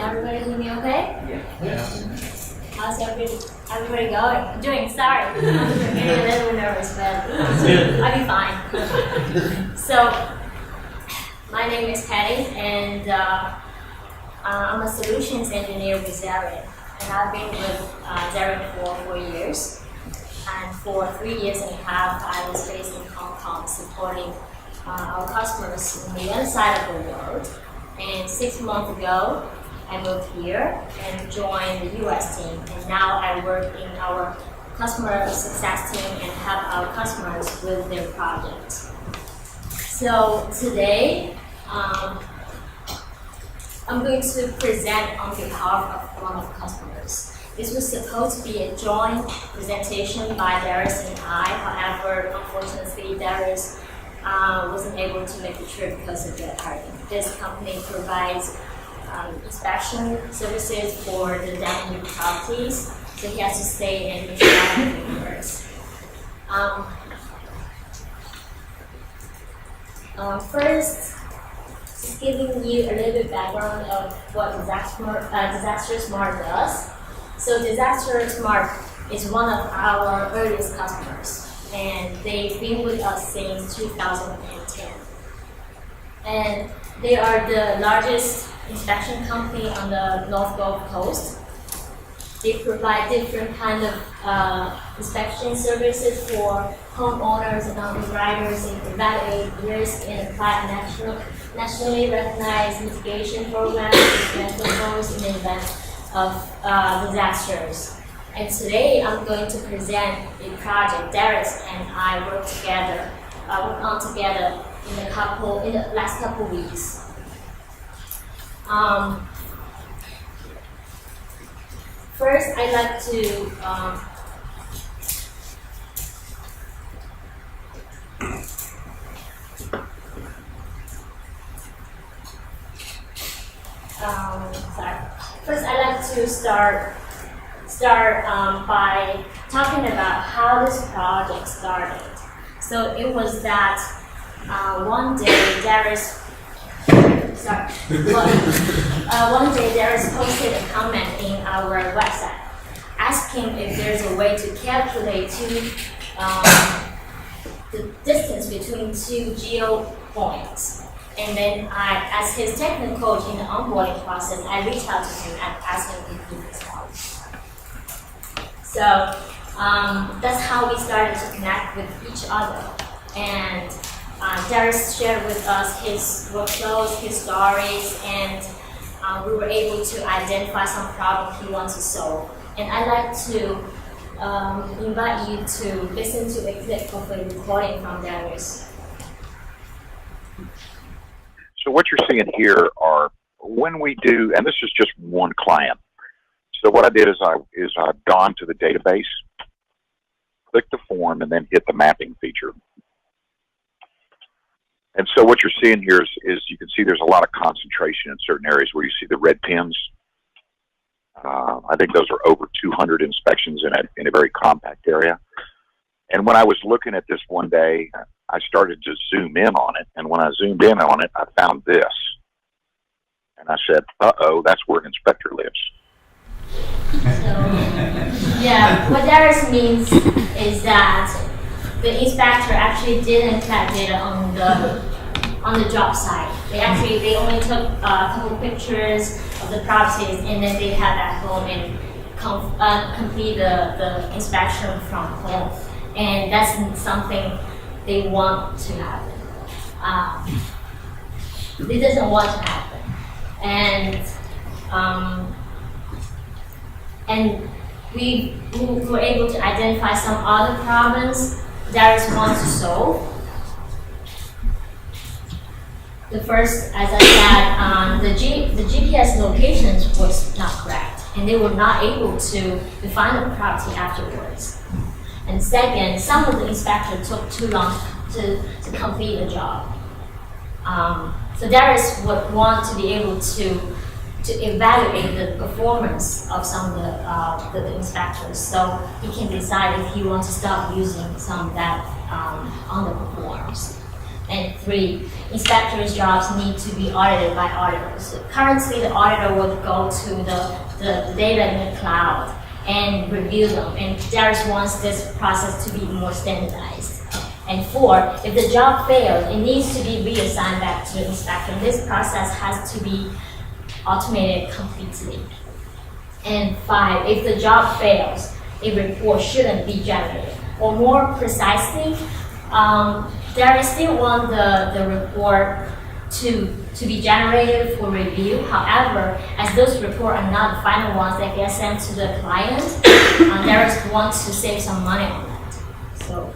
everybody hear me okay? Yeah. How's everybody doing? Sorry, I'm getting a little nervous, but I'll be fine. So, my name is Patty, and I'm a solutions engineer with Xarian. And I've been with Xarian for 4 years. And for 3 years and a half, I was based in Hong Kong supporting our customers in the other side of the world. And 6 months ago, I moved here and joined the US team. And now I work in our customer success team and help our customers with their projects. So today, I'm going to present on behalf of one of the customers. This was supposed to be a joint presentation by Darius and I. However, unfortunately, Darius wasn't able to make the trip because of jet lagging. This company provides inspection services for the damaged properties, so he has to stay in Michigan first. First, just giving you a little bit background of what Disaster Smart does. So Disaster Smart is one of our earliest customers, and they've been with us since 2010. And they are the largest inspection company on the North Gulf Coast. They provide different kind of inspection services for homeowners and underwriters and evaluate risk and apply nationally recognized mitigation programs and prevent those in the event of disasters. And today I'm going to present a project Darius and I worked on together in the last couple weeks. First, I'd like to start by talking about how this project started. So it was that one day Darius posted a comment in our website asking if there's a way to calculate the distance between two geo points. And then as his technical coach in the onboarding process, I reached out to him and asked him if he could help. So that's how we started to connect with each other. And Darius shared with us his workflows, his stories, and we were able to identify some problem he wants to solve. And I'd like to invite you to listen to a clip of a recording from Darius. So what you're seeing here are when we do, and this is just one client. So what I did is I've gone to the database, clicked the form, and then hit the mapping feature. And so what you're seeing here is you can see there's a lot of concentration in certain areas where you see the red pins. I think those are over 200 inspections in a very compact area. And when I was looking at this one day, I started to zoom in on it. And when I zoomed in on it, I found this. And I said, uh-oh, that's where an inspector lives. So, yeah, what Darius means is that the inspector actually didn't collect data on the job site. They only took a couple pictures of the properties and then they had at home and complete the inspection from home. And that's something they want to happen. It doesn't want to happen. And we were able to identify some other problems Darius wants to solve. The first, as I said, the GPS locations was not correct, and they were not able to define the property afterwards. And second, some of the inspectors took too long to complete the job. So Darius would want to be able to evaluate the performance of some of the inspectors, so he can decide if he wants to stop using some that underperforms. And 3, inspectors' jobs need to be audited by auditors. So currently, the auditor would go to the data in the cloud and review them. And Darius wants this process to be more standardized. And 4, if the job fails, it needs to be reassigned back to the inspector. This process has to be automated completely. And 5, if the job fails, a report shouldn't be generated. Or more precisely, Darius still want the report to be generated for review. However, as those reports are not the final ones that get sent to the client, Darius wants to save some money on that. So,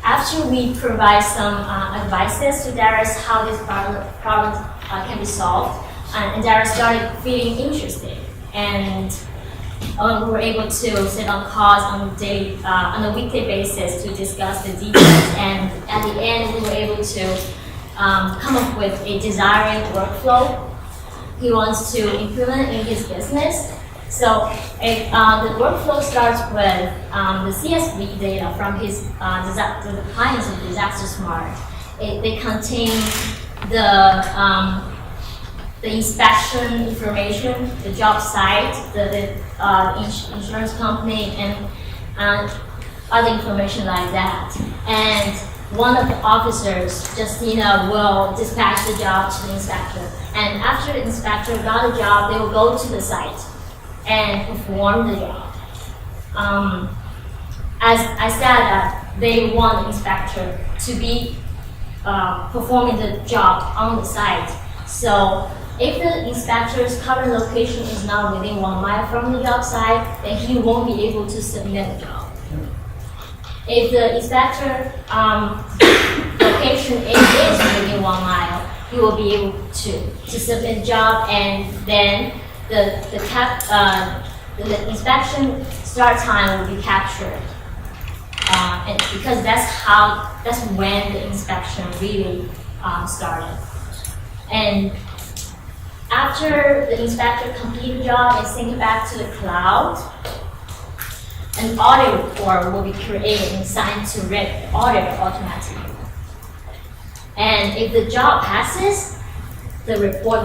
after we provide some advices to Darius how this problem can be solved, and Darius started feeling interested, and we were able to sit on calls on a weekly basis to discuss the details. And at the end, we were able to come up with a desired workflow he wants to implement in his business. So if the workflow starts with the CSV data from the clients of DisasterSmart. They contain the inspection information, the job site, the insurance company, and other information like that. And one of the officers, Justina, will dispatch the job to the inspector. And after the inspector got the job, they will go to the site and perform the job. As I said, they want the inspector to be performing the job on the site. So if the inspector's current location is not within 1 mile from the job site, then he won't be able to submit the job. If the inspector location is within 1 mile, he will be able to submit the job, and then the inspection start time will be captured. And because that's when the inspection really started. And after the inspector completes the job and sends it back to the cloud, an audit report will be created and signed to the auditor automatically. And if the job passes, the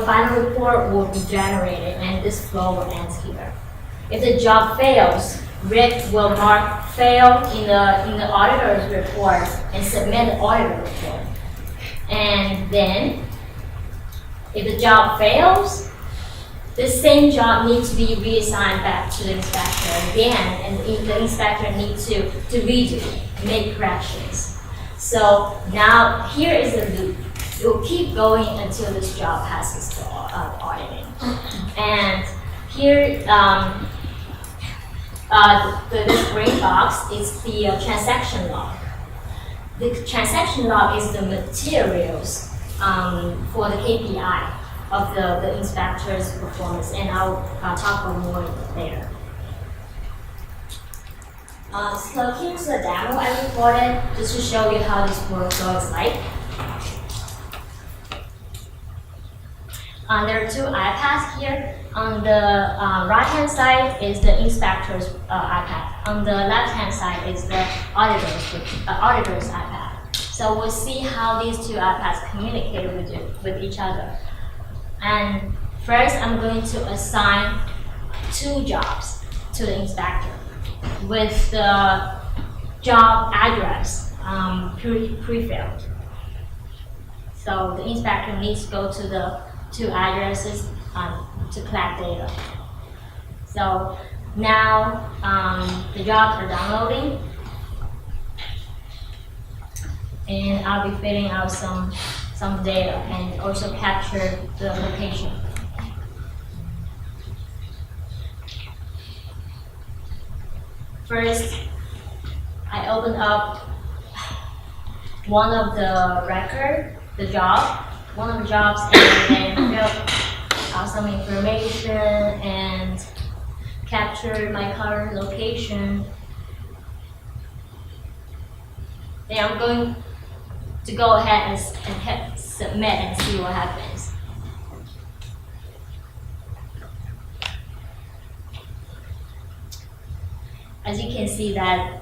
final report will be generated, and this flow will end here. If the job fails, Rick will mark fail in the auditor's report and submit the auditor report. And then, if the job fails, the same job needs to be reassigned back to the inspector again, and the inspector needs to redo, make corrections. So now here is the loop. It will keep going until this job passes the auditing. And here, this green box is the transaction log. The transaction log is the materials for the KPI of the inspector's performance, and I'll talk about more later. So here's the demo I recorded just to show you how this workflow is like. There are 2 iPads here. On the right-hand side is the inspector's iPad. On the left-hand side is the auditor's iPad. So we'll see how these 2 iPads communicate with each other. And first, I'm going to assign 2 jobs to the inspector with the job address pre-filled. So the inspector needs to go to the 2 addresses to collect data. So now the jobs are downloading, and I'll be filling out some data and also capture the location. First, I open up one of the record, one of the jobs, and then fill out some information and capture my current location. Then I'm going to go ahead and hit submit and see what happens. As you can see that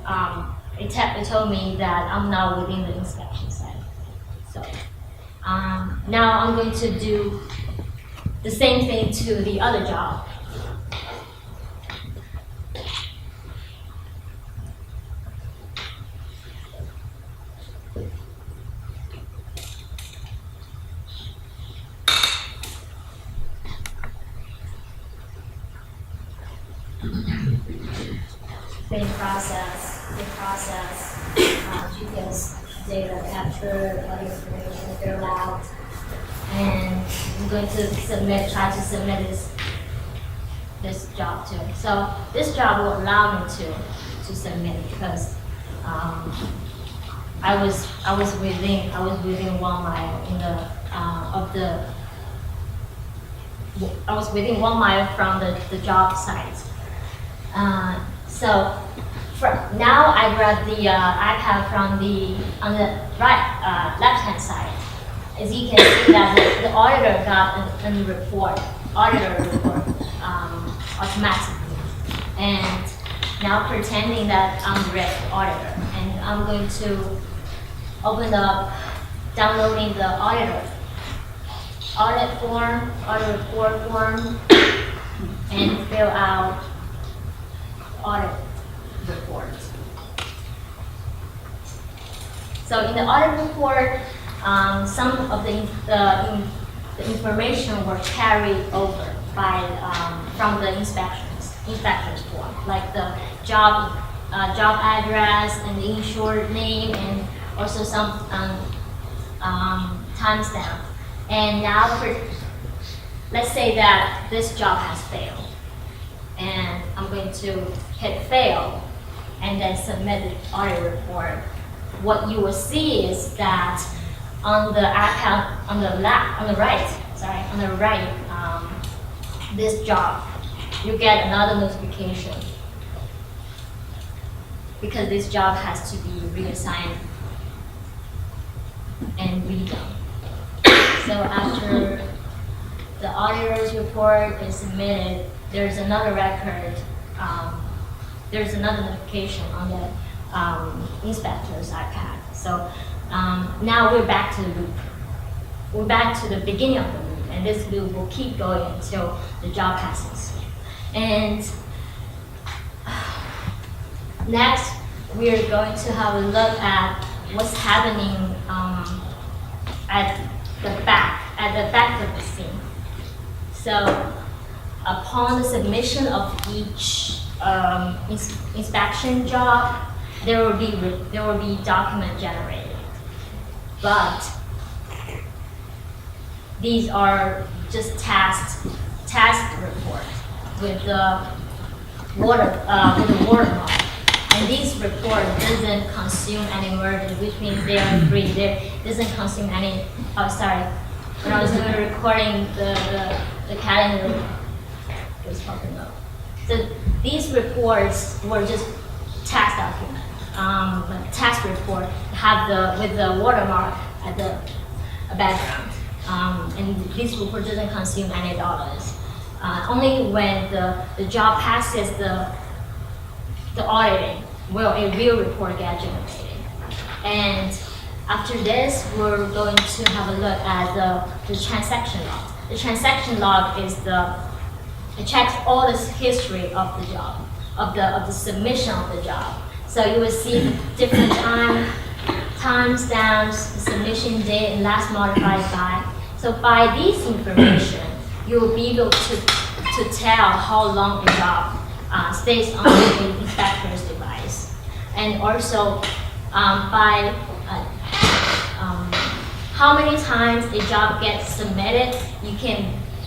it told me that I'm now within the inspection site. So now I'm going to do the same thing to the other job. Same process, GPS data capture, all the information fill out, and I'm going to try to submit this job to. So this job will allow me to submit it because I was within 1 mile in the I was within 1 mile from the job site. So now I grab the iPad on the right left hand side. As you can see that the auditor got a report automatically, and now pretending that I'm the auditor, and I'm going to open up downloading the audit report form, and fill out audit report. So in the audit report, some of the information were carried over from the inspector's form, like the job address and the insured name, and also some timestamp. And now, let's say that this job has failed, and I'm going to hit fail, and then submit the audit report. What you will see is that on the account on the right, this job, you get another notification because this job has to be reassigned and redone. So after the auditor's report is submitted, there's another record, there's another notification on the inspector's iPad. So now we're back to the loop. We're back to the beginning of the loop, and this loop will keep going until the job passes. And next, we're going to have a look at what's happening at the back of the scene. So upon the submission of each inspection job, there will be document generated, but these are just task report with the watermark. And this report doesn't consume any merge, which means they are free. It doesn't consume any. Oh, sorry. When I was recording the calendar, it was popping up. So these reports were just tax document, tax report with the watermark at the background. And this report doesn't consume any dollars. Only when the job passes the auditing will a real report get generated. And after this, we're going to have a look at the transaction log. The transaction log is it checks all the history of the job, of the submission of the job. So you will see the different timestamps, the submission date, and last modified by. So by this information, you will be able to tell how long the job stays on the inspector's device, and also by how many times a job gets submitted,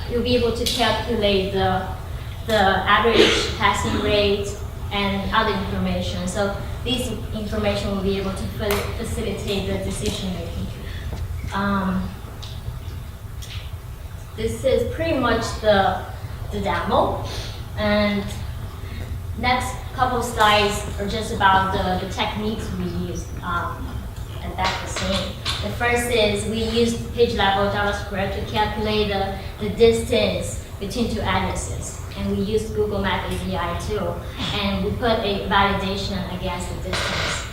you'll be able to calculate the average passing rate and other information. So this information will be able to facilitate the decision making. This is pretty much the demo, and next couple slides are just about the techniques we use at back the scene. The first is we use page level JavaScript to calculate the distance between two addresses, and we use Google Map API too, and we put a validation against the distance.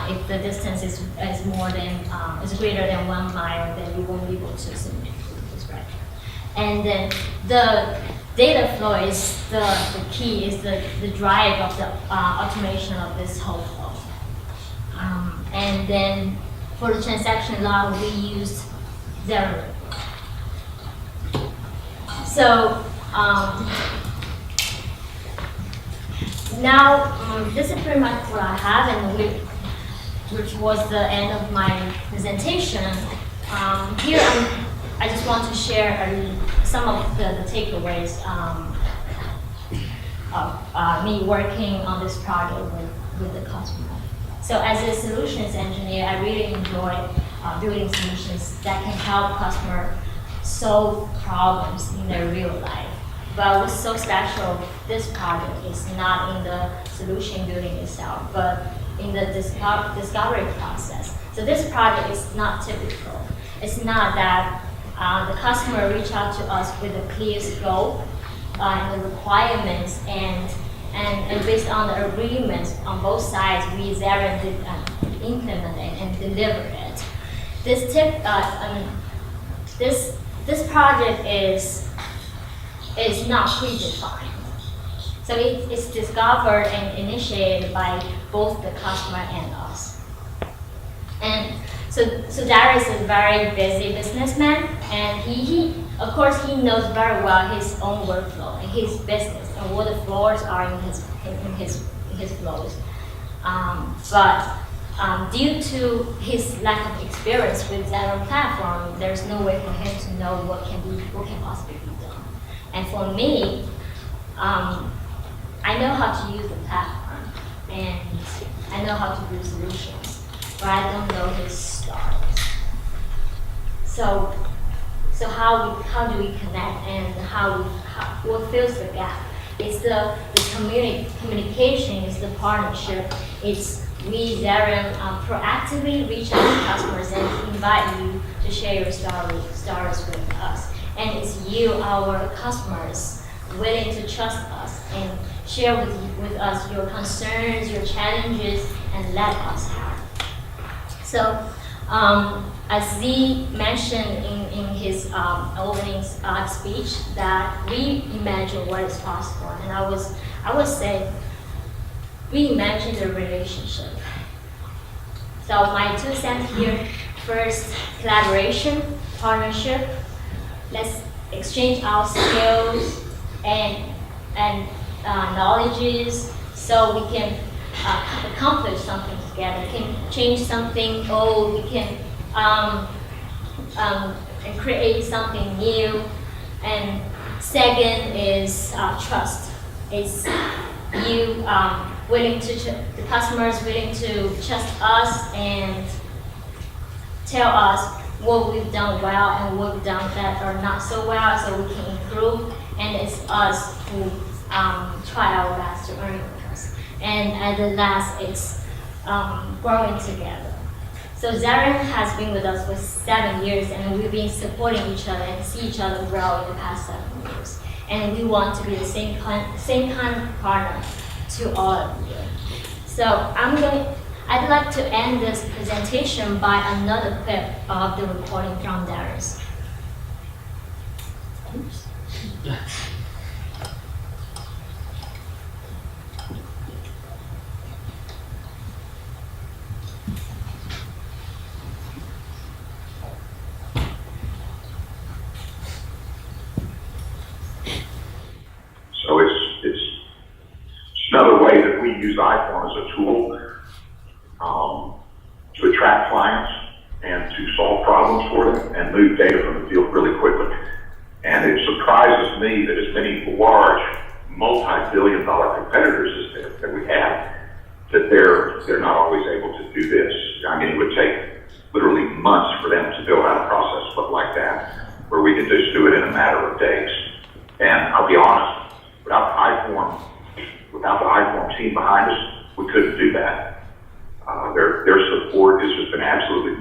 if the distance is more than is greater than 1 mile, then we won't be able to submit this right. And then the data flow is the key, is the drive of the automation of this whole flow. And then for the transaction log, we used Xero. So now this is pretty much what I have, and which was the end of my presentation. Here I just want to share some of the takeaways of me working on this project with the customer. So as a solutions engineer, I really enjoy building solutions that can help customer solve problems in their real life. But what's so special, this project is not in the solution building itself, but in the discovery process. So this project is not typical. It's not that the customer reach out to us with a clear scope and the requirements, and based on the agreements on both sides, we Xero implement it and deliver it. This project is not predefined. So it's discovered and initiated by both the customer and us. And so Darius is a very busy businessman, and he of course he knows very well his own workflow and his business and what the flaws are in his flows. But due to his lack of experience with Xero platform, there's no way for him to know what can possibly be done. And for me, I know how to use the platform and I know how to build solutions, but I don't know his stars. So how do we connect, and what fills the gap? It's the communication, it's the partnership, it's we Xero proactively reach out to customers and invite you to share your stories with us. And it's you, our customers, willing to trust us and share with us your concerns, your challenges, and let us have. So, as Z mentioned in his opening speech, that we imagine what is possible, and I would say we imagine the relationship. So my 2 cents here: first, collaboration, partnership. Let's exchange our skills and knowledges so we can accomplish something together. We can change something old. We can and create something new. And second is trust. It's you willing to the customers willing to trust us and tell us what we've done well and what we've done that are not so well, so we can improve. And it's us who try our best to earn your trust. And at the last, it's growing together. So Xero has been with us for 7 years, and we've been supporting each other and see each other grow in the past 7 years. And we want to be the same kind of partner to all of you. So I'd like to end this presentation by another clip of the recording from Darius. Oops. So it's another way that we use iForm as a tool to attract clients and to solve problems for them and move data from the field really quickly. And it surprises me that as many large, multi-billion-dollar competitors that we have, that they're not always able to do this. I mean, it would take literally months for them to build out a process like that, where we could just do it in a matter of days. And I'll be honest, without the iForm team behind us, we couldn't do that. Their support has just been absolutely